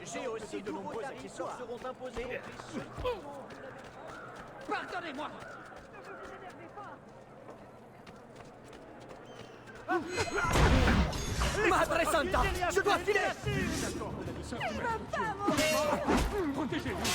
J'ai aussi de nombreux accessoires seront imposés. Pardonnez-moi. Madre Santa, je dois filer. Protégez-vous.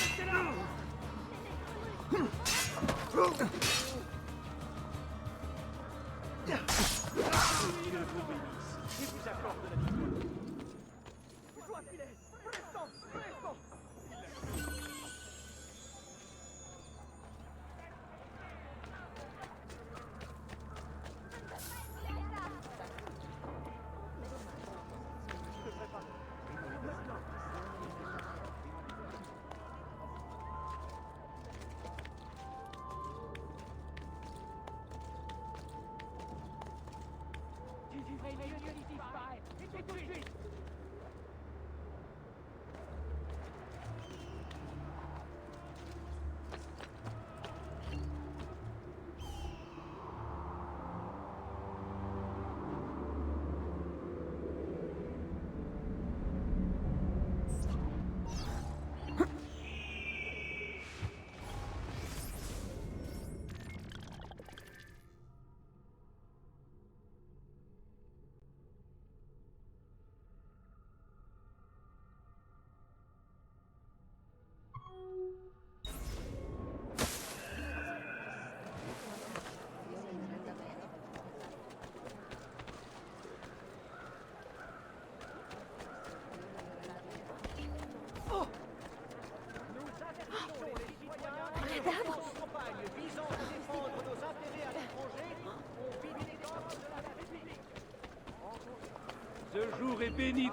Ce jour est béni.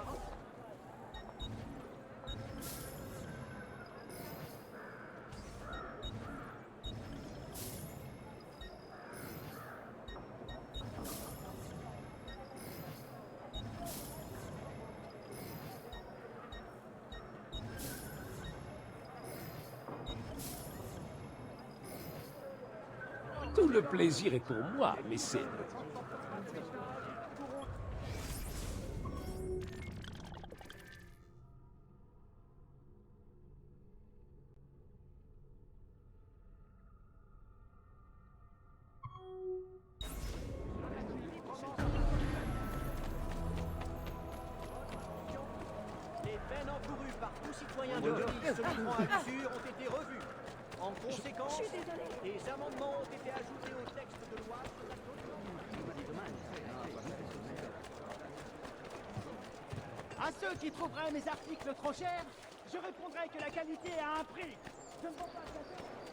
Tout le plaisir est pour moi, mécène. Les peines encourues par tout citoyen de Venise selon à l'usure ont été revues. En conséquence, des amendements ont été ajoutés au texte de loi sur la À ceux qui trouveraient mes articles trop chers, je répondrai que la qualité a un prix. Je ne vends pas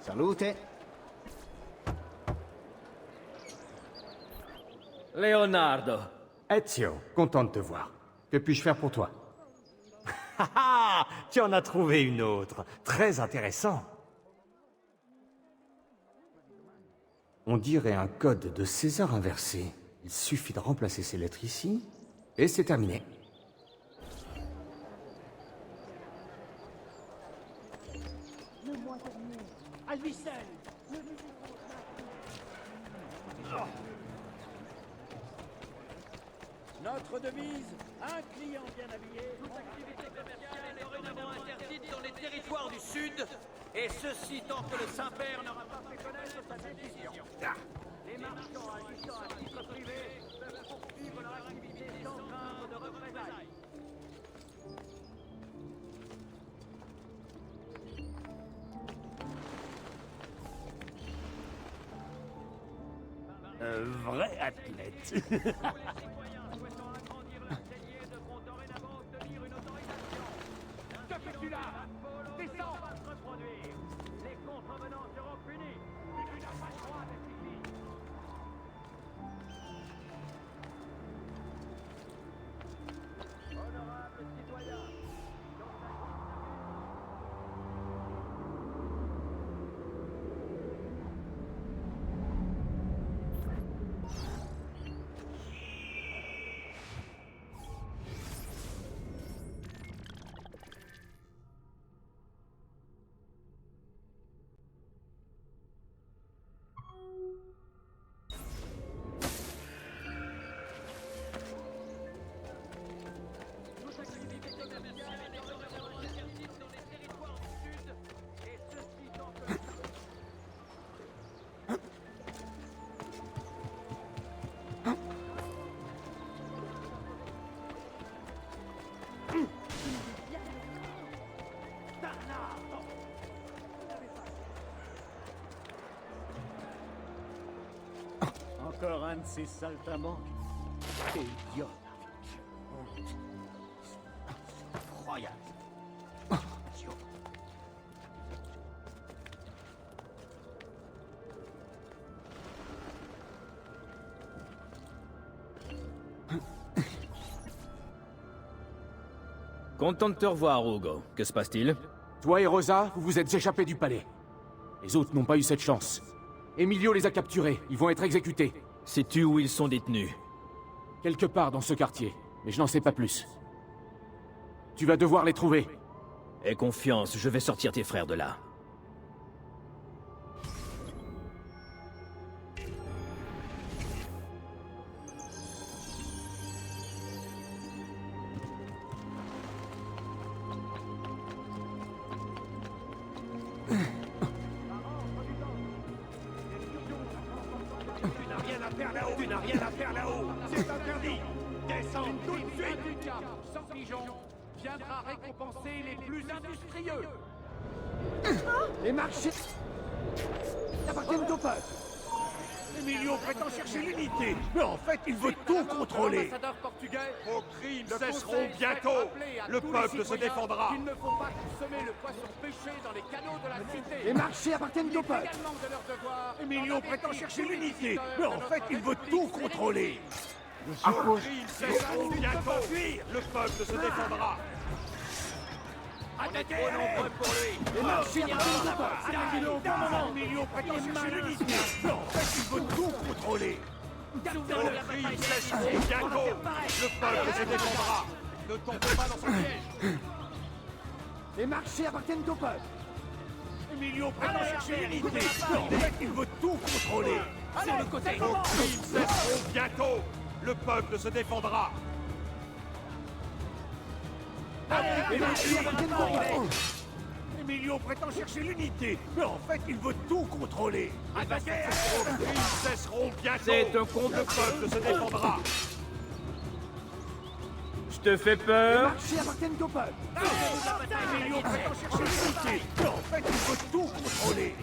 Salute. Leonardo. Ezio, content de te voir. Que puis-je faire pour toi? Ah, tu en as trouvé une autre. Très intéressant. On dirait un code de César inversé. Il suffit de remplacer ces lettres ici, et c'est terminé. à lui seul. Notre devise, un client bien habillé. Toute activité commerciale est dorénavant interdite dans les territoires du Sud, et ceci tant que le Saint-Père n'aura pas fait connaître sa décision. Les marchands agissant à titre privé peuvent poursuivre leur activité sans crainte de représailles. Un vrai athlète. Tous les citoyens souhaitant agrandir leur cellier devront dorénavant obtenir une autorisation. Que fais-tu là? Descends! Va se reproduire. Les contrevenants seront punis. Tu n'as pas le droit d'être ici. Honorable citoyen, un de ces saltimbanques. T'es idiot. Incroyable. Idiot. Content de te revoir, Hugo. Que se passe-t-il? Toi et Rosa, vous vous êtes échappés du palais. Les autres n'ont pas eu cette chance. Emilio les a capturés. Ils vont être exécutés. Sais-tu où ils sont détenus? Quelque part dans ce quartier. Mais je n'en sais pas plus. Tu vas devoir les trouver. Aie confiance, je vais sortir tes frères de là. Tu n'as rien à faire là-haut. C'est interdit. Descends tout de suite. Sans pigeon viendra récompenser les plus industrieux. Les marchés appartiennent au peuple. Emilio prétend chercher l'unité, mais en fait, il veut tout contrôler. Vos crimes cesseront bientôt. Le peuple se défendra. Il ne faut pas consommer le poisson pêché dans les canaux de la cité. Les marchés appartiennent au peuple. Également de leur devoir. Emilio prétend chercher l'unité, mais en fait, il veut tout contrôler. Vos crimes cesseront bientôt. Le peuple se défendra. On est trop nombreux pour lui. Les marchés appartiennent au peuple. Emilio prétend chercher l'unité, mais en fait, il veut tout contrôler. Vos crimes cesseront bientôt. Le peuple se défendra. Ne tombez pas dans son piège. Les marchés appartiennent au peuple. Emilio prétend chercher l'unité, mais en fait, il veut tout contrôler. Sur le côté. Vos crimes cesseront bientôt. Le peuple se défendra. Les marchés appartiennent au peuple. Emilio prétend chercher l'unité, mais en fait, il veut tout contrôler. Vos crimes cesseront bientôt. C'est un complot. Le peuple se défendra. Je te fais Les peur? marchés appartiennent au peuple. Emilio prétend chercher l'unité, mais en fait, il veut tout contrôler.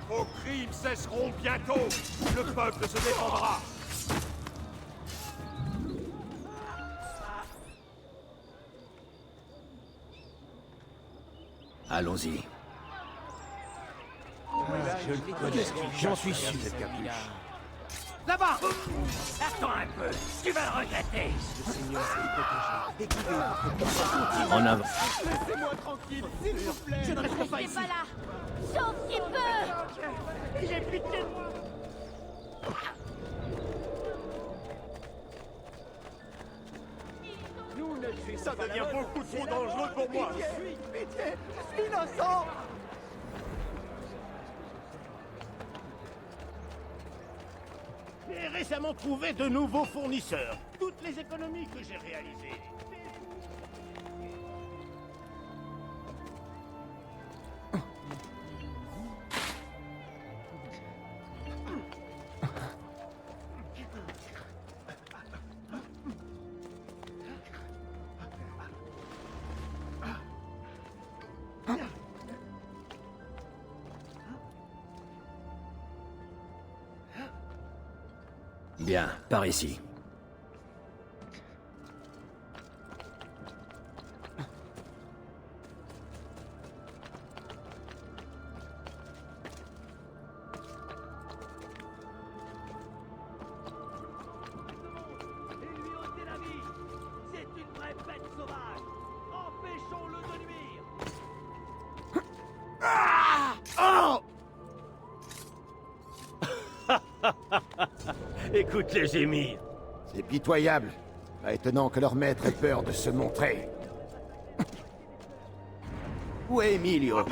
Vos crimes cesseront bientôt. Le peuple se défendra. Allons-y. J'en suis sûr. Là-bas. Attends un peu, tu vas le regretter. En avant. Laissez-moi tranquille, s'il vous plaît. Je ne resterai pas ici. pas là. Sauf qu'il peut. J'ai pitié de moi. Nous ne suis Ça devient beaucoup trop dangereux pour moi. Pitié, je suis innocent. J'ai récemment trouvé de nouveaux fournisseurs. Toutes les économies que j'ai réalisées. Bien, par ici. Et lui ôter la vie. C'est une vraie bête sauvage. Empêchons-le de nuire. Écoute-les gémir. C'est pitoyable. Pas étonnant que leur maître ait peur de se montrer. Où est Emilio?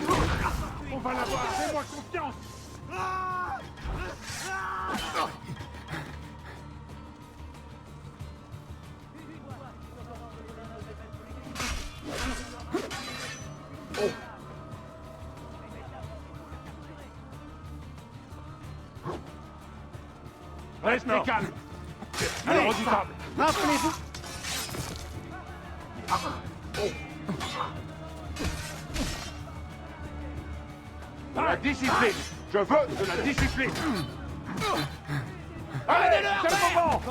On va l'avoir, fais-moi confiance. Restez calme. Alors, redoutable. Rappelez-vous. De la discipline. Je veux de la discipline. Allez, c'est le moment.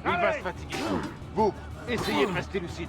Il va se fatiguer. Vous, essayez de rester lucide.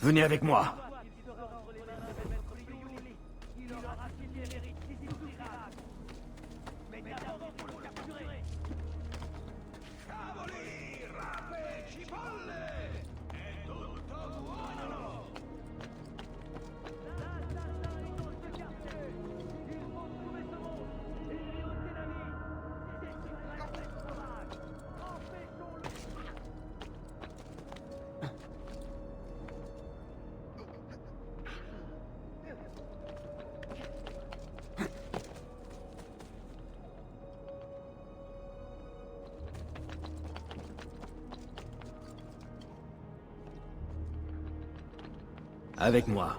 Venez avec moi. Avec moi.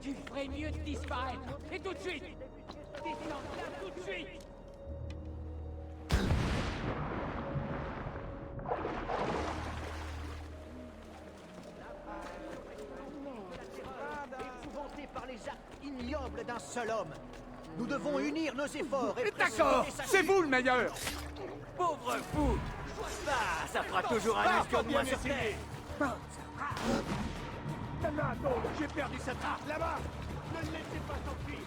Tu ferais mieux de disparaître. Et tout de suite. Silence, là, tout de suite. Épouvanté par les actes ignobles d'un seul homme. Nous devons unir nos efforts et D'accord, c'est vous le meilleur. Pauvre fou. Ça fera toujours un escroc de moins sur terre. J'ai perdu sa trace. Là-bas. Ne le laissez pas s'enfuir.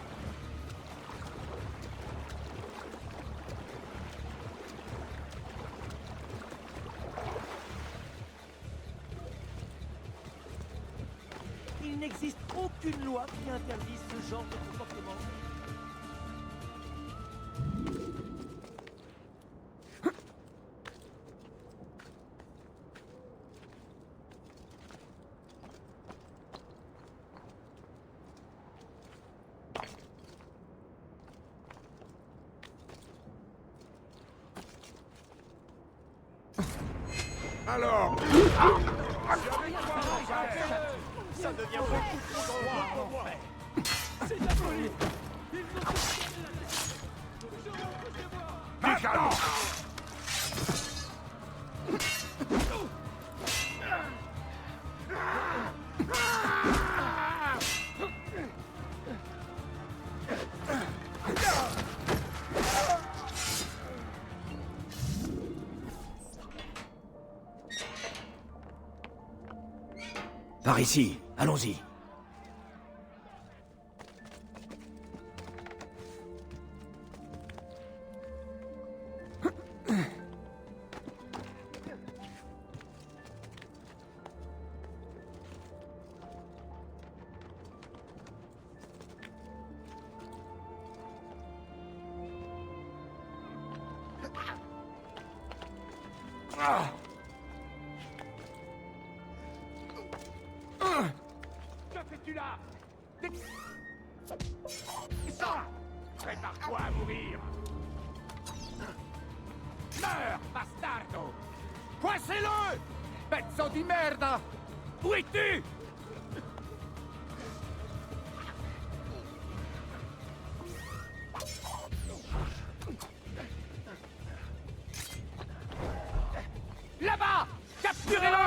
Il n'existe aucune loi qui interdise ce genre de comportement. Alors. Ça devient beaucoup trop grand pour moi. C'est de la folie. Maintenant. Par ici. Allons-y. Que fais-tu là? Ça! Prépare-toi à mourir! Meurs, bastardo! Coincez-le! Pezzo di merda! Où es-tu? Là-bas! Capturez-le!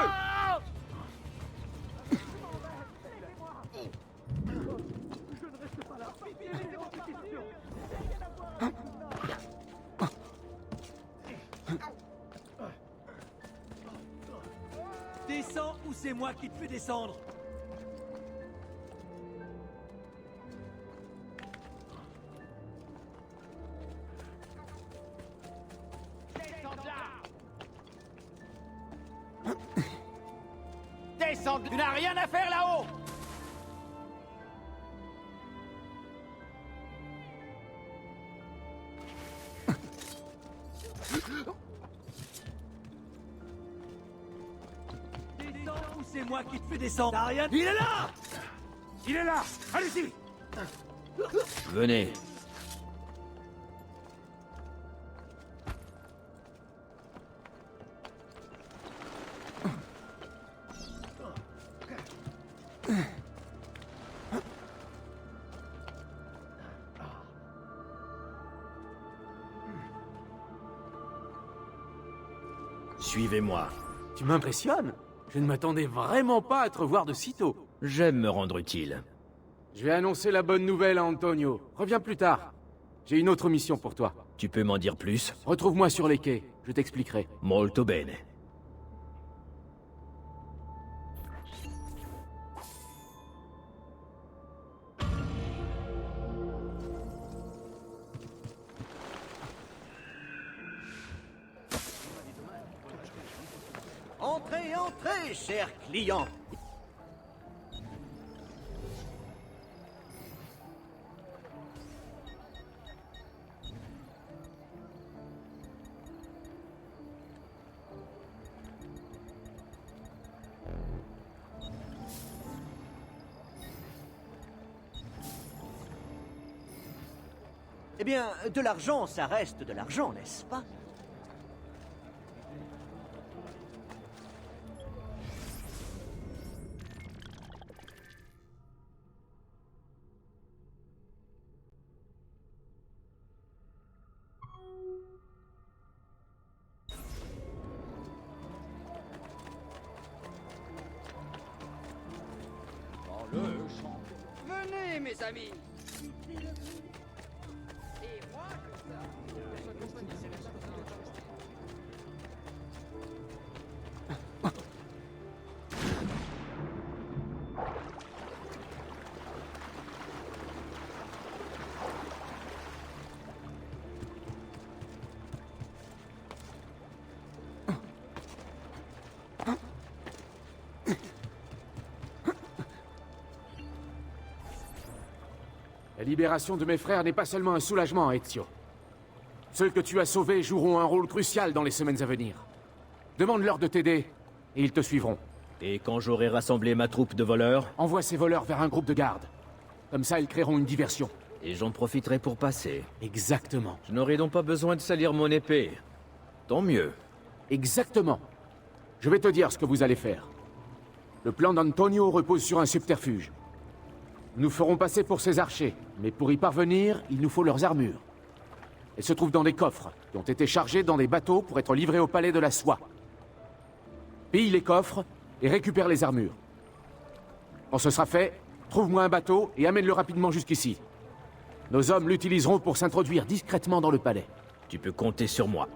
Descends ou c'est moi qui te fais descendre. descendre. Tu n'as rien à faire là-haut. Descends ou c'est moi qui te fais descendre, Ariane? Il est là! Il est là! Allez-y! Venez. Suivez-moi. Tu m'impressionnes. Je ne m'attendais vraiment pas à te revoir de sitôt. J'aime me rendre utile. Je vais annoncer la bonne nouvelle à Antonio. Reviens plus tard. J'ai une autre mission pour toi. Tu peux m'en dire plus? Retrouve-moi sur les quais. Je t'expliquerai. Molto bene. Entrez, entrez, chers clients. Eh bien, de l'argent, ça reste de l'argent, n'est-ce pas? Venez, mes amis. Et moi, La libération de mes frères n'est pas seulement un soulagement, Ezio. Ceux que tu as sauvés joueront un rôle crucial dans les semaines à venir. Demande-leur de t'aider, et ils te suivront. Et quand j'aurai rassemblé ma troupe de voleurs, Envoie ces voleurs vers un groupe de garde. Comme ça, ils créeront une diversion. et j'en profiterai pour passer. Exactement. Je n'aurai donc pas besoin de salir mon épée. Tant mieux. Exactement. Je vais te dire ce que vous allez faire. Le plan d'Antonio repose sur un subterfuge. Nous nous ferons passer pour ses archers, mais pour y parvenir, il nous faut leurs armures. Elles se trouvent dans des coffres, qui ont été chargés dans des bateaux pour être livrés au palais de la soie. Pille les coffres et récupère les armures. Quand ce sera fait, trouve-moi un bateau et amène-le rapidement jusqu'ici. Nos hommes l'utiliseront pour s'introduire discrètement dans le palais. Tu peux compter sur moi.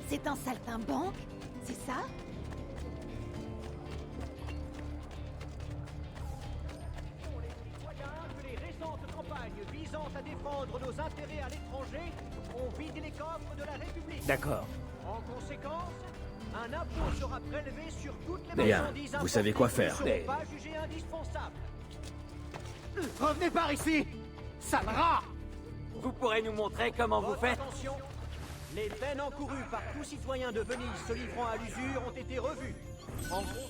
C'est un saltimbanque? C'est ça? Les citoyens que les récentes campagnes visant à défendre nos intérêts à l'étranger ont vidé les coffres de la République. D'accord. En conséquence, un impôt sera prélevé sur toutes les Bien, marchandises vous savez quoi faire. qui ne seront pas jugées indispensables. Revenez par ici, sale rat! vous pourrez nous montrer comment vous Votre faites? attention, les peines encourues par tout citoyen de Venise se livrant à l'usure ont été revues. En gros,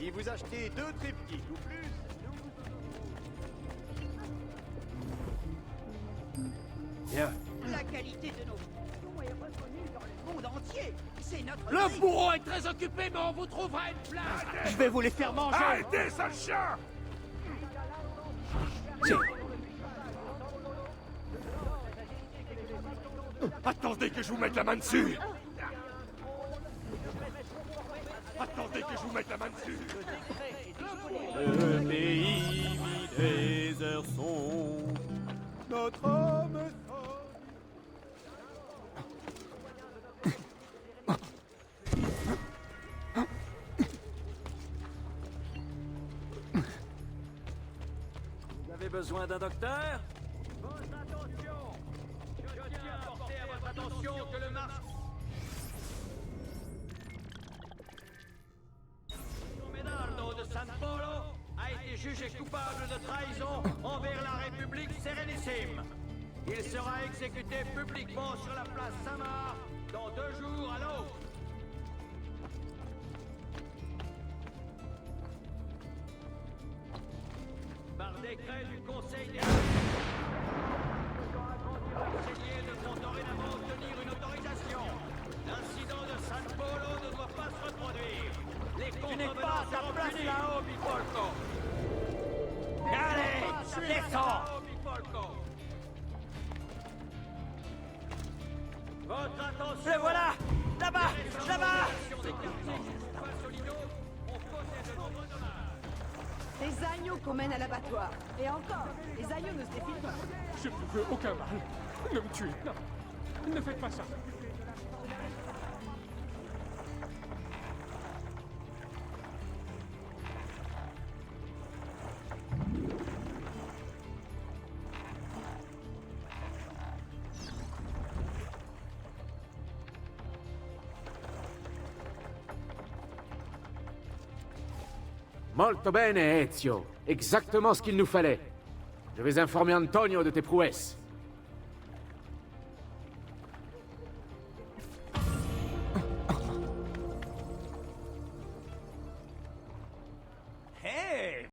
Si vous achetez 2 triptyques ou plus, Bien. La qualité de nos productions est reconnue dans le monde entier. C'est notre Le prix. bourreau est très occupé, mais on vous trouvera une place. je vais vous les faire manger. Arrêtez, sale chien! Attendez que je vous mette la main dessus! Attendez que je vous mette la main dessus! Le pays vit des heures sont notre homme Vous avez besoin d'un docteur? Votre attention! Je tiens à porter à votre attention que le marché Medardo de San Polo a été jugé coupable de trahison envers la République Sérénissime. Il sera exécuté publiquement sur la place Saint-Marc dans 2 jours à l'aube. Par décret du Conseil des conseillers devront dorénavant obtenir une autorisation. L'incident de San Polo ne doit pas se reproduire. Les contrevenants seront punis là-haut, Bipolco. Allez, descends. Votre attention. Le voilà. Là-bas, là-bas. Des agneaux qu'on mène à l'abattoir. Et encore, les agneaux ne se défilent pas. Je ne veux aucun mal. Ne me tuez, non. Ne faites pas ça. Molto bene, Ezio. Exactement ce qu'il nous fallait. Je vais informer Antonio de tes prouesses.